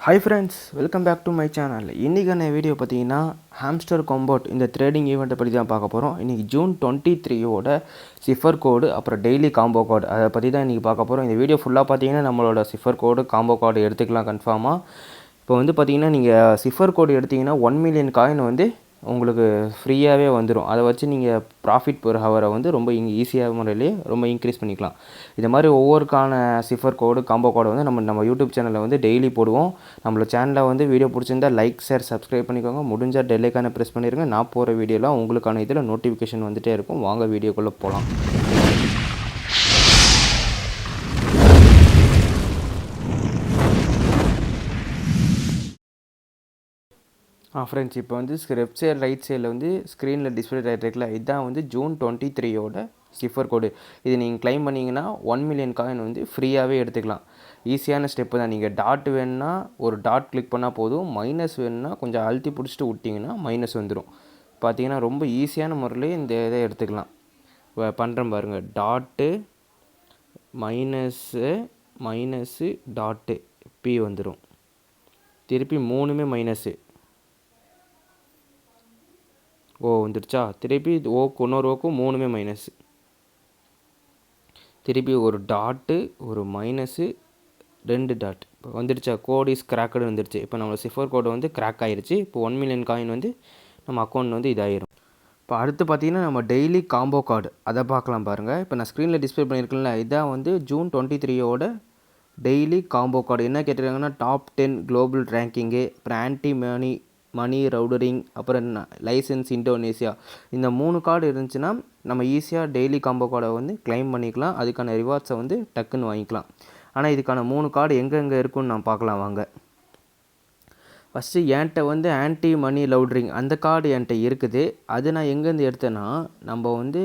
Hi friends, welcome back to my channel. இன்றைக்கான video பார்த்தீங்கன்னா hamster compound இந்த trading ஈவெண்ட்டை பற்றி தான் பார்க்க போகிறோம். இன்றைக்கி ஜூன் 23யோட சிஃபர் கோடு அப்புறம் டெய்லி காம்போ கார்டு அதை பற்றி தான் இன்றைக்கி பார்க்க போகிறோம். இந்த வீடியோ ஃபுல்லாக பார்த்தீங்கன்னா நம்மளோட சிஃபர் கோடு காம்போ கார்டு எடுத்துக்கலாம் கன்ஃபார்மாக. இப்போ வந்து பார்த்தீங்கன்னா நீங்கள் சிஃபர் கோடு எடுத்திங்கன்னா 1 மில்லியன் காயின் வந்து உங்களுக்கு ஃப்ரீயாகவே வந்துடும். அதை வச்சு நீங்கள் ப்ராஃபிட் பெர் ஹவரை வந்து ரொம்ப ஈஸியாக முறையிலே ரொம்ப இன்க்ரீஸ் பண்ணிக்கலாம். இது மாதிரி ஒவ்வொருக்கான சிஃபர் கோடு காம்போ கோடை வந்து நம்ம யூடியூப் சேனலில் வந்து டெய்லி போடுவோம். நம்மளோட சேனலில் வந்து வீடியோ பிடிச்சிருந்தா லைக் ஷேர் சப்ஸ்கிரைப் பண்ணிக்கோங்க. முடிஞ்சால் டெல்லைக்கான ப்ரெஸ் பண்ணிடுங்க. நான் போகிற வீடியோலாம் உங்களுக்கான இதில் நோட்டிஃபிகேஷன் வந்துகிட்டே இருக்கும். வாங்க வீடியோக்குள்ளே போகலாம். ஃப்ரெண்ட்ஸ், இப்போ வந்து லெஃப்ட் சைடு ரைட் சைடில் வந்து ஸ்க்ரீனில் டிஸ்பிளே ஆகிட்டுருக்குல, இதுதான் வந்து ஜூன் 23யோட சிஃபர் கோடு. இது நீங்கள் கிளைம் பண்ணிங்கன்னா 1 மில்லியன் காயின் வந்து ஃப்ரீயாகவே எடுத்துக்கலாம். ஈஸியான ஸ்டெப்பு தான். நீங்கள் டாட் வேணுன்னா ஒரு டாட் கிளிக் பண்ணால் போதும். மைனஸ் வேணுன்னா கொஞ்சம் அழுத்தி பிடிச்சிட்டு விட்டிங்கன்னா மைனஸ் வந்துடும். பார்த்தீங்கன்னா ரொம்ப ஈஸியான முறையில் இந்த இதை எடுத்துக்கலாம். பண்ணுறேன் பாருங்கள். டாட்டு மைனஸு டாட்டு பி வந்துடும். திருப்பி 3மே மைனஸு ஓ வந்துடுச்சா. திருப்பி இன்னொரு ஓக்கும் 3மே மைனஸு. திருப்பி ஒரு டாட்டு ஒரு மைனஸு 2 டாட் இப்போ வந்துடுச்சா. கோட் இஸ் கிராக்குன்னு வந்துடுச்சு. இப்போ நம்ம சிஃபர் கோடு வந்து கிராக் ஆகிருச்சு. இப்போ 1 மில்லியன் காயின் வந்து நம்ம அக்கௌண்ட் வந்து இதாகிடும். இப்போ அடுத்து பார்த்திங்கன்னா நம்ம டெய்லி காம்போ கார்டு அதை பார்க்கலாம் பாருங்கள். இப்போ நான் ஸ்க்ரீனில் டிஸ்பிளே பண்ணியிருக்கேன்ல, இதான் வந்து ஜூன் 23யோட டெய்லி காம்போ கார்டு. என்ன கேட்டிருக்காங்கன்னா டாப் 10 குளோபல் ரேங்கிங்கு, அப்புறம் ஆன்டி மணி ரவுடரிங், அப்புறம் லைசன்ஸ் இந்தோனேசியா. இந்த 3 கார்டு இருந்துச்சுன்னா நம்ம ஈஸியாக டெய்லி காம்போ கார்டை வந்து கிளைம் பண்ணிக்கலாம். அதுக்கான ரிவார்ட்ஸை வந்து டக்குன்னு வாங்கிக்கலாம். ஆனால் இதுக்கான 3 கார்டு எங்கெங்கே இருக்குன்னு நான் பார்க்கலாம் வாங்க. ஃபஸ்ட்டு என்கிட்ட வந்து ஆன்டி மணி ரவுடரிங் அந்த கார்டு என்கிட்ட இருக்குது. அது நான் எங்கேருந்து எடுத்தேன்னா, நம்ம வந்து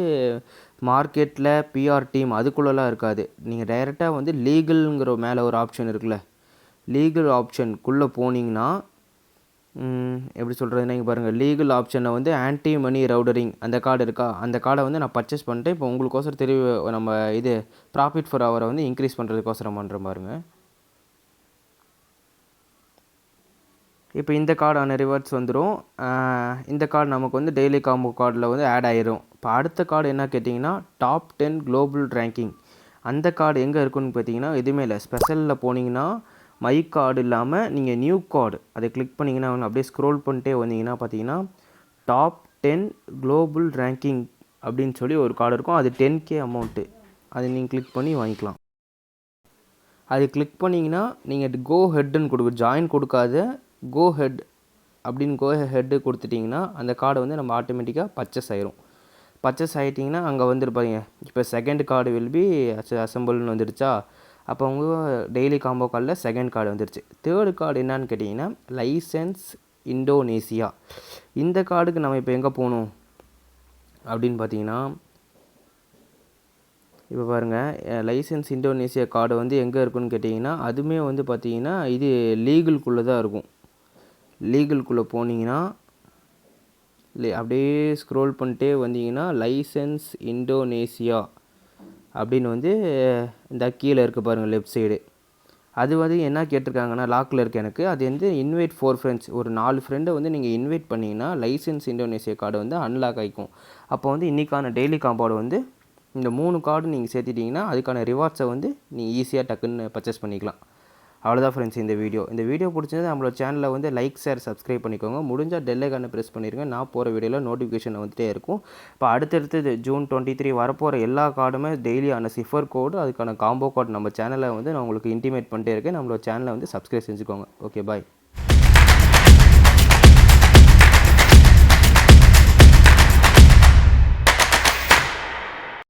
மார்க்கெட்டில் பிஆர் டீம் அதுக்குள்ளெல்லாம் இருக்காது. நீங்கள் டைரெக்டாக வந்து லீகலுங்கிற மேலே ஒரு ஆப்ஷன் இருக்குல்ல, லீகல் ஆப்ஷனுக்குள்ளே போனீங்கன்னா எப்படி சொல்கிறதுனா, இங்கே பாருங்கள், லீகல் ஆப்ஷனில் வந்து ஆன்டி மணி ரவுடரிங் அந்த கார்டு இருக்கா. அந்த கார்டை வந்து நான் பர்ச்சேஸ் பண்ணிட்டு இப்போ உங்களுக்கோசரம் நம்ம இது ப்ராஃபிட் ஃபார் ஹவரை வந்து இன்க்ரீஸ் பண்ணுறதுக்கோசரம் பண்ணுற பாருங்க. இப்போ இந்த கார்டான ரிவார்ட்ஸ் வந்துடும். இந்த கார்டு நமக்கு வந்து டெய்லி காம்போ கார்டில் வந்து ஆட் ஆயிரும். இப்போ அடுத்த கார்டு என்ன கேட்டிங்கன்னா டாப் 10 குளோபல் ரேங்கிங். அந்த கார்டு எங்கே இருக்குன்னு பார்த்தீங்கன்னா எதுவுமே இல்லை. ஸ்பெஷலில் போனீங்கன்னா மை கார்டு இல்லாமல் நீங்கள் நியூ கார்டு அதை கிளிக் பண்ணிங்கன்னா அப்படியே ஸ்க்ரோல் பண்ணிட்டே வந்தீங்கன்னா பார்த்தீங்கன்னா டாப் 10 குளோபல் ரேங்கிங் அப்படின்னு சொல்லி ஒரு கார்டு இருக்கும். அது 10K அமௌண்ட்டு. அதை நீங்கள் கிளிக் பண்ணி வாங்கிக்கலாம். அது கிளிக் பண்ணிங்கன்னா நீங்கள் கோ ஹெட்டுன்னு ஜாயின் கொடுக்காத கோ ஹெட் அப்படின்னு கோ ஹெட்டு கொடுத்துட்டிங்கன்னா அந்த கார்டை வந்து நம்ம ஆட்டோமேட்டிக்காக பர்ச்சேஸ் ஆயிரும். பர்ச்சேஸ் ஆகிட்டிங்கன்னா அங்கே வந்துருப்பாங்க. இப்போ செகண்ட் கார்டு வில் பி அசம்பிள்னு வந்துடுச்சா. அப்போ உங்கள் டெய்லி காம்போ கார்டில் செகண்ட் கார்டு வந்துடுச்சு. தேர்டு கார்டு என்னான்னு கேட்டிங்கன்னா லைசன்ஸ் இந்தோனேசியா. இந்த கார்டுக்கு நம்ம இப்போ எங்கே போகணும் அப்படின்னு பார்த்தீங்கன்னா, இப்போ பாருங்கள், லைசன்ஸ் இந்தோனேசியா கார்டு வந்து எங்கே இருக்குன்னு கேட்டிங்கன்னா அதுவுமே வந்து பார்த்தீங்கன்னா இது லீகலுக்குள்ளே தான் இருக்கும். லீகலுக்குள்ளே போனீங்கன்னா அப்படியே ஸ்க்ரோல் பண்ணிட்டே வந்தீங்கன்னா லைசன்ஸ் இந்தோனேசியா அப்படின்னு வந்து இந்த கீழே இருக்குது பாருங்கள் லெஃப்ட் சைடு. அது வந்து என்ன கேட்டிருக்காங்கன்னா லாக்கில் இருக்குது எனக்கு. அது வந்து இன்வைட் 4 ஃப்ரெண்ட்ஸ், ஒரு 4 ஃப்ரெண்டை வந்து நீங்கள் இன்வைட் பண்ணிங்கன்னா லைசன்ஸ் இந்தோனேசியா கார்டு வந்து அன்லாக் ஆகிக்கும். அப்போ வந்து இன்றைக்கான டெய்லி காம்பவுண்ட் வந்து இந்த 3 கார்டு நீங்கள் சேர்த்துட்டிங்கன்னா அதுக்கான ரிவார்ட்ஸை வந்து நீங்கள் ஈஸியாக டக்குன்னு பர்ச்சேஸ் பண்ணிக்கலாம். அவ்வளோதான் ஃப்ரெண்ட்ஸ் இந்த வீடியோ பிடிச்சது நம்மளோட சேனலில் வந்து லைக் ஷேர் சப்ஸ்கிரைப் பண்ணிக்கோங்க. முடிஞ்சால் பெல்லைக்கான ப்ரெஸ் பண்ணிடுங்க. நான் போகிற வீடியோவில் நோட்டிஃபிகேஷன் வந்துகிட்டே இருக்கும். இப்போ அடுத்தடுத்து ஜூன் 23 வரப்போகிற எல்லா கார்டுமே டெய்லியான சிஃபர் கோடு அதுக்கான காம்போ கார்டு நம்ம சேனலில் வந்து நான் உங்களுக்கு இன்டிமேட் பண்ணிட்டே இருக்கேன். நம்மளோட சேனலை வந்து சப்ஸ்கிரைப் செஞ்சுக்கோங்க. ஓகே, பாய்.